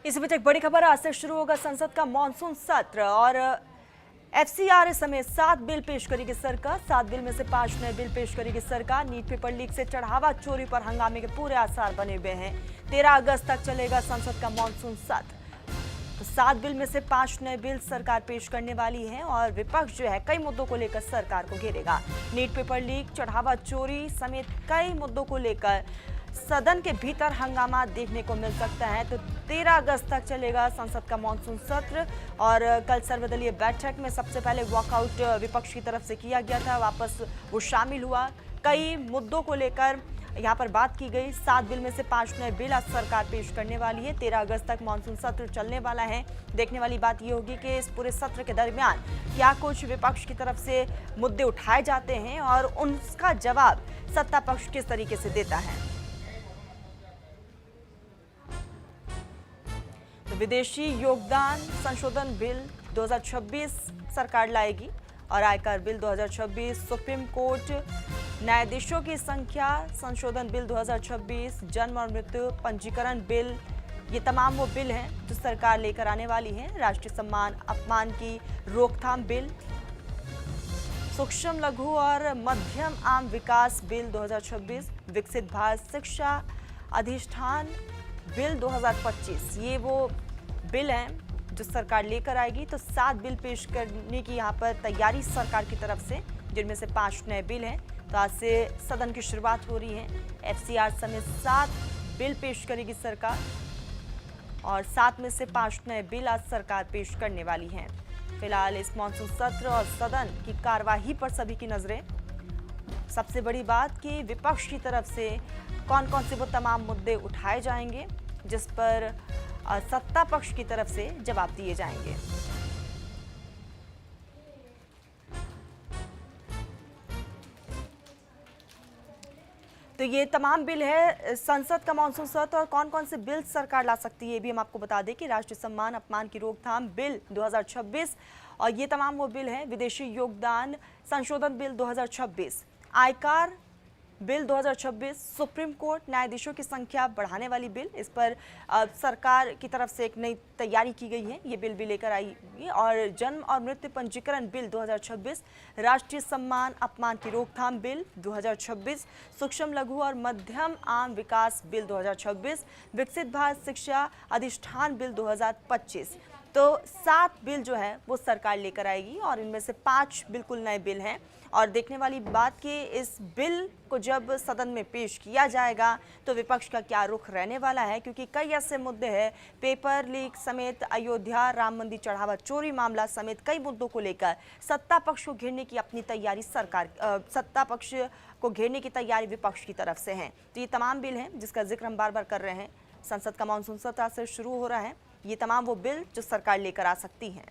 इसी बीच एक बड़ी खबर, आज से शुरू होगा संसद का मॉनसून सत्र और एफसीआर समेत 7 बिल पेश करेगी सरकार। 7 बिल में से 5 नए बिल पेश करेगी सरकार। नीट पेपर लीक से चढ़ावा चोरी पर हंगामे के पूरे आसार बने हुए हैं। 13 अगस्त तक चलेगा संसद का मॉनसून सत्र। तो 7 बिल में से 5 नए बिल सरकार पेश करने वाली है और विपक्ष जो है कई मुद्दों को लेकर सरकार को घेरेगा। नीट पेपर लीक, चढ़ावा चोरी समेत कई मुद्दों को लेकर सदन के भीतर हंगामा देखने को मिल सकता है। तो 13 अगस्त तक चलेगा संसद का मॉनसून सत्र और कल सर्वदलीय बैठक में सबसे पहले वॉकआउट विपक्ष की तरफ से किया गया था, वापस वो शामिल हुआ। कई मुद्दों को लेकर यहाँ पर बात की गई। 7 बिल में से 5 नए बिल आज सरकार पेश करने वाली है। 13 अगस्त तक मॉनसून सत्र चलने वाला है। देखने वाली बात ये होगी कि इस पूरे सत्र के दरमियान क्या कुछ विपक्ष की तरफ से मुद्दे उठाए जाते हैं और उनका जवाब सत्ता पक्ष किस तरीके से देता है। तो विदेशी योगदान संशोधन बिल 2026 सरकार लाएगी और आयकर बिल 2026, सुप्रीम कोर्ट न्यायाधीशों की संख्या संशोधन बिल 2026, जन्म और मृत्यु पंजीकरण बिल, ये तमाम वो बिल हैं जो सरकार लेकर आने वाली है। राष्ट्रीय सम्मान अपमान की रोकथाम बिल, सूक्ष्म लघु और मध्यम आम विकास बिल 2026, विकसित भारत शिक्षा अधिष्ठान बिल 2025, ये वो बिल हैं जो सरकार लेकर आएगी। तो 7 बिल पेश करने की यहाँ पर तैयारी सरकार की तरफ से, जिनमें से 5 नए बिल हैं। तो आज से सदन की शुरुआत हो रही है। एफसीआर समेत 7 बिल पेश करेगी सरकार और 7 में से 5 नए बिल आज सरकार पेश करने वाली है। फिलहाल इस मॉनसून सत्र और सदन की कार्यवाही पर सभी की नजरें। सबसे बड़ी बात कि विपक्ष की तरफ से कौन कौन से वो तमाम मुद्दे उठाए जाएंगे जिस पर सत्ता पक्ष की तरफ से जवाब दिए जाएंगे। तो ये तमाम बिल है संसद का मॉनसून सत्र और कौन कौन से बिल सरकार ला सकती है ये भी हम आपको बता दें कि राष्ट्रीय सम्मान अपमान की रोकथाम बिल 2026 और ये तमाम वो बिल हैं। विदेशी योगदान संशोधन बिल 2026, आयकर बिल 2026, सुप्रीम कोर्ट न्यायाधीशों की संख्या बढ़ाने वाली बिल, इस पर सरकार की तरफ से एक नई तैयारी की गई है, ये बिल भी लेकर आएगी। और जन्म और मृत्यु पंजीकरण बिल 2026, राष्ट्रीय सम्मान अपमान की रोकथाम बिल 2026, सूक्ष्म लघु और मध्यम आम विकास बिल 2026, विकसित भारत शिक्षा अधिष्ठान बिल 2025। तो 7 बिल जो है वो सरकार लेकर आएगी और इनमें से 5 बिल्कुल नए बिल हैं। और देखने वाली बात कि इस बिल को जब सदन में पेश किया जाएगा तो विपक्ष का क्या रुख रहने वाला है, क्योंकि कई ऐसे मुद्दे हैं, पेपर लीक समेत अयोध्या राम मंदिर चढ़ावा चोरी मामला समेत कई मुद्दों को लेकर सत्ता पक्ष को घेरने की अपनी तैयारी सत्ता पक्ष को घेरने की तैयारी विपक्ष की तरफ से है। तो ये तमाम बिल हैं जिसका जिक्र हम बार बार कर रहे हैं। संसद का मॉनसून सत्र से शुरू हो रहा है। ये तमाम वो बिल जो सरकार लेकर आ सकती हैं।